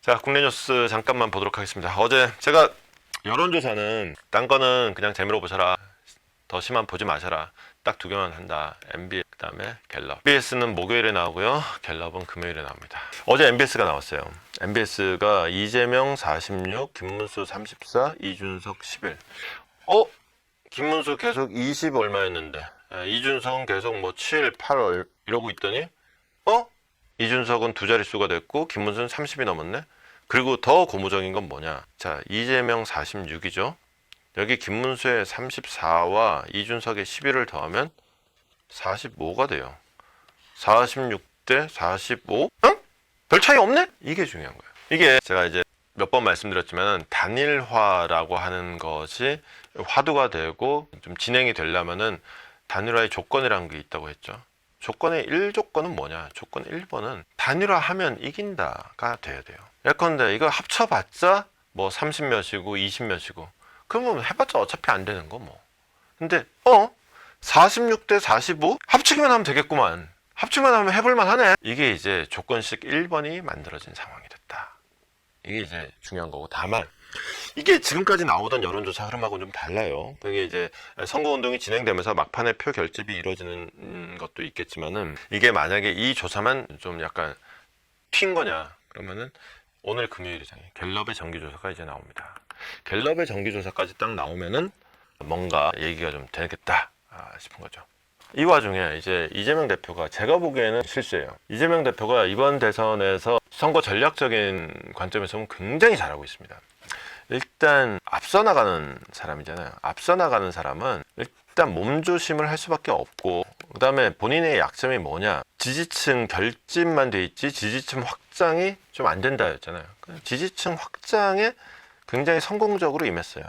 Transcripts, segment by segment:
자, 국내 뉴스 잠깐만 보도록 하겠습니다. 어제 제가 여론조사는 딴 거는 그냥 재미로 보셔라, 더 심한 보지 마셔라, 딱 두 개만 한다. MBS 그 다음에 갤럽. MBS는 목요일에 나오고요, 갤럽은 금요일에 나옵니다. 어제 MBS가 나왔어요. MBS가 이재명 46, 김문수 34, 이준석 11. 김문수 계속 20 얼마였는데, 이준석은 계속 뭐 7, 8 이러고 있더니 이준석은 두 자릿수가 됐고 김문수는 30이 넘었네. 그리고 더 고무적인 건 뭐냐, 자, 이재명 46이죠. 여기 김문수의 34와 이준석의 11을 더하면 45가 돼요. 46대 45? 응? 별 차이 없네? 이게 중요한 거예요. 이게 제가 이제 몇 번 말씀드렸지만 단일화라고 하는 것이 화두가 되고 좀 진행이 되려면은 단일화의 조건이라는 게 있다고 했죠. 조건의 1조건은 뭐냐? 조건 1번은 단일화하면 이긴다가 돼야 돼요. 예컨대 이거 합쳐봤자 뭐 30몇이고 20몇이고 그러면 해봤자 어차피 안 되는 거 뭐. 근데 46대 45? 합치기만 하면 되겠구만. 합치기만 하면 해볼만 하네. 이게 이제 조건식 1번이 만들어진 상황이 됐다. 이게 이제 중요한 거고, 다만 이게 지금까지 나오던 여론조사 흐름하고는 좀 달라요. 그게 이제 선거운동이 진행되면서 막판에 표 결집이 이루어지는 것도 있겠지만은, 이게 만약에 이 조사만 좀 약간 튄 거냐 그러면은 오늘 금요일이잖아요. 갤럽의 정기조사가 이제 나옵니다. 갤럽의 정기조사까지 딱 나오면은 뭔가 얘기가 좀 되겠다 싶은 거죠. 이 와중에 이제 이재명 대표가, 제가 보기에는 실수예요. 이재명 대표가 이번 대선에서 선거 전략적인 관점에서 보면 굉장히 잘하고 있습니다. 일단 앞서 나가는 사람이잖아요. 앞서 나가는 사람은 일단 몸조심을 할 수밖에 없고, 그 다음에 본인의 약점이 뭐냐, 지지층 결집만 돼 있지 지지층 확장이 좀 안 된다였잖아요. 지지층 확장에 굉장히 성공적으로 임했어요.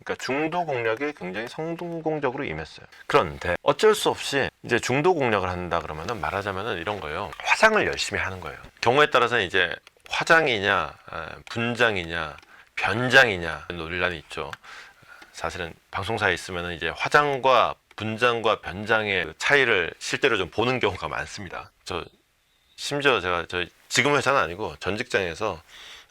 그러니까 중도 공략에 굉장히 성공적으로 임했어요. 그런데 어쩔 수 없이 이제 중도 공략을 한다 그러면은, 말하자면은 이런 거예요. 화장을 열심히 하는 거예요. 경우에 따라서는 이제 화장이냐 분장이냐 변장이냐 논란이 있죠. 사실은 방송사에 있으면은 이제 화장과 분장과 변장의 차이를 실제로 좀 보는 경우가 많습니다. 심지어 제가 지금 회사는 아니고 전 직장에서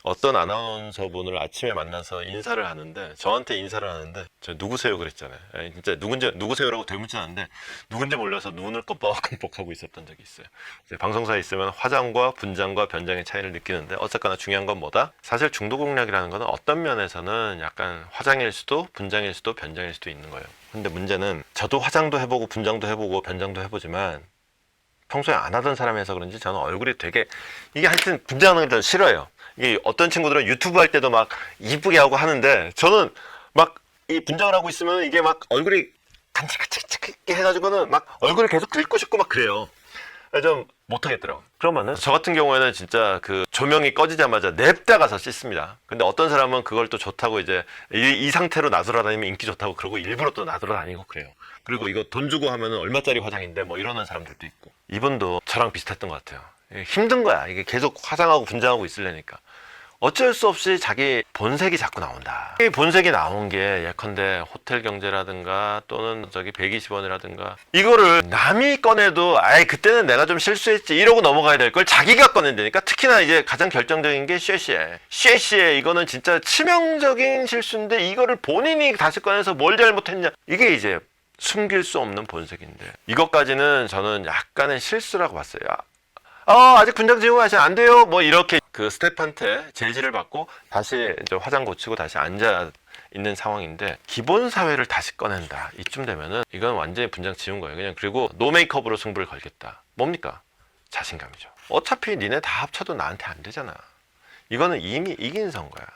어떤 아나운서분을 아침에 만나서 인사를 하는데, 저한테 인사를 하는데 저 누구세요 그랬잖아요. 진짜 누구세요라고 대문자하는데 누군지 몰라서 눈을 껌뻑껌뻑하고 있었던 적이 있어요. 이제 방송사에 있으면 화장과 분장과 변장의 차이를 느끼는데, 어쨌거나 중요한 건 뭐다? 사실 중도 공략이라는 거는 어떤 면에서는 약간 화장일 수도 분장일 수도 변장일 수도 있는 거예요. 근데 문제는, 저도 화장도 해보고 분장도 해보고 변장도 해보지만 평소에 안 하던 사람이라서 그런지 저는 얼굴이 되게, 이게 하여튼 분장하는 걸 싫어요. 이게 어떤 친구들은 유튜브 할 때도 막 이쁘게 하고 하는데, 저는 막 이 분장을 하고 있으면 이게 막 얼굴이 간질간질하게 해가지고는 막 얼굴을 계속 긁고 싶고 막 그래요. 좀 못하겠더라고. 그러면은 저 같은 경우에는 진짜 그 조명이 꺼지자마자 냅다 가서 씻습니다. 근데 어떤 사람은 그걸 또 좋다고, 이제 이 상태로 나돌아다니면 인기 좋다고 그러고 일부러 또 나돌아다니고 그래요. 그리고 이거 돈 주고 하면은 얼마짜리 화장인데 뭐 이러는 사람들도 있고. 이분도 저랑 비슷했던 것 같아요. 힘든 거야. 이게 계속 화장하고 분장하고 있으려니까. 어쩔 수 없이 자기 본색이 자꾸 나온다. 이 본색이 나온 게 예컨대 호텔 경제라든가 또는 120원이라든가, 이거를 남이 꺼내도 그때는 내가 좀 실수했지 이러고 넘어가야 될 걸 자기가 꺼낸다니까. 특히나 이제 가장 결정적인 게 쉐시에 이거는 진짜 치명적인 실수인데, 이거를 본인이 다시 꺼내서 뭘 잘못했냐, 이게 이제 숨길 수 없는 본색인데, 이것까지는 저는 약간의 실수라고 봤어요. 아직 분장 지우고 하시면 안 돼요 뭐 이렇게 그 스태프한테 제지를 받고 다시 이제 화장 고치고 다시 앉아 있는 상황인데, 기본 사회를 다시 꺼낸다 이쯤 되면은 이건 완전히 분장 지운 거예요. 그냥. 그리고 노 메이크업으로 승부를 걸겠다. 뭡니까? 자신감이죠. 어차피 니네 다 합쳐도 나한테 안 되잖아. 이거는 이미 이긴 선거야.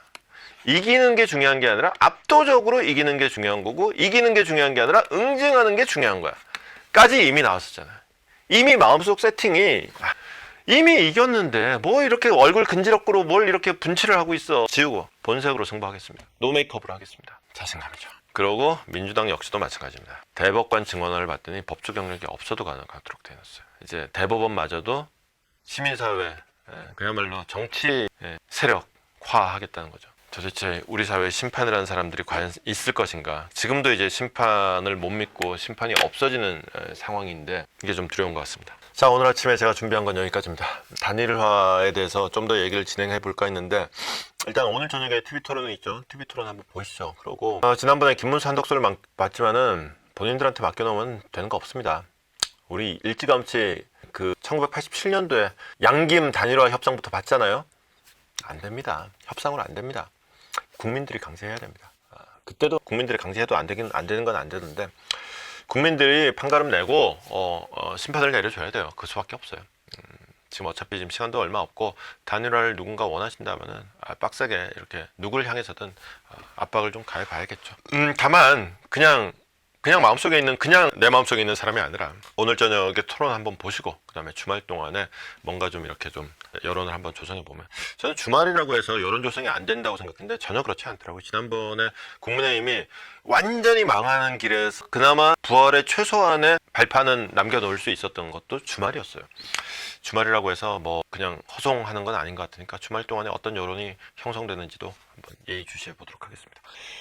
이기는 게 중요한 게 아니라 압도적으로 이기는 게 중요한 거고, 이기는 게 중요한 게 아니라 응징하는 게 중요한 거야 까지 이미 나왔었잖아요. 이미 마음속 세팅이 이미 이겼는데 뭐 이렇게 얼굴 근지럽고 뭘 이렇게 분칠을 하고 있어. 지우고 본색으로 승부하겠습니다. 노 메이크업으로 하겠습니다. 자신감이죠. 그러고 민주당 역시도 마찬가지입니다. 대법관 증언을 봤더니 법조 경력이 없어도 가능하도록 되어 있어요. 이제 대법원마저도 시민사회, 그야말로 정치 세력화하겠다는 거죠. 도대체 우리 사회에 심판을 하는 사람들이 과연 있을 것인가. 지금도 이제 심판을 못 믿고 심판이 없어지는 상황인데, 이게 좀 두려운 것 같습니다. 자, 오늘 아침에 제가 준비한 건 여기까지입니다. 단일화에 대해서 좀 더 얘기를 진행해 볼까 했는데, 일단 오늘 저녁에 TV 토론이 있죠. TV 토론 한번 보시죠. 그리고 지난번에 김문수 한덕수를 맡지만은 본인들한테 맡겨놓으면 되는 거 없습니다. 우리 일찌감치 그 1987년도에 양김 단일화 협상부터 받잖아요. 안 됩니다. 협상으로 안 됩니다. 국민들이 강제해야 됩니다. 그때도 국민들이 강제해도 안 되는 건 안 되는데, 국민들이 판가름 내고 심판을 내려줘야 돼요. 그 수밖에 없어요. 지금 어차피 지금 시간도 얼마 없고, 단일화를 누군가 원하신다면은 빡세게 이렇게 누구를 향해서든 압박을 좀 가해봐야겠죠. 다만 그냥 마음속에 있는, 그냥 내 마음속에 있는 사람이 아니라, 오늘 저녁에 토론 한번 보시고 그 다음에 주말 동안에 뭔가 좀 이렇게 좀 여론을 한번 조성해 보면, 저는 주말이라고 해서 여론 조성이 안 된다고 생각했는데 전혀 그렇지 않더라고요. 지난번에 국민의힘이 완전히 망하는 길에서 그나마 부활의 최소한의 발판은 남겨놓을 수 있었던 것도 주말이었어요. 주말이라고 해서 뭐 그냥 허송하는 건 아닌 것 같으니까 주말 동안에 어떤 여론이 형성되는지도 한번 예의주시해 보도록 하겠습니다.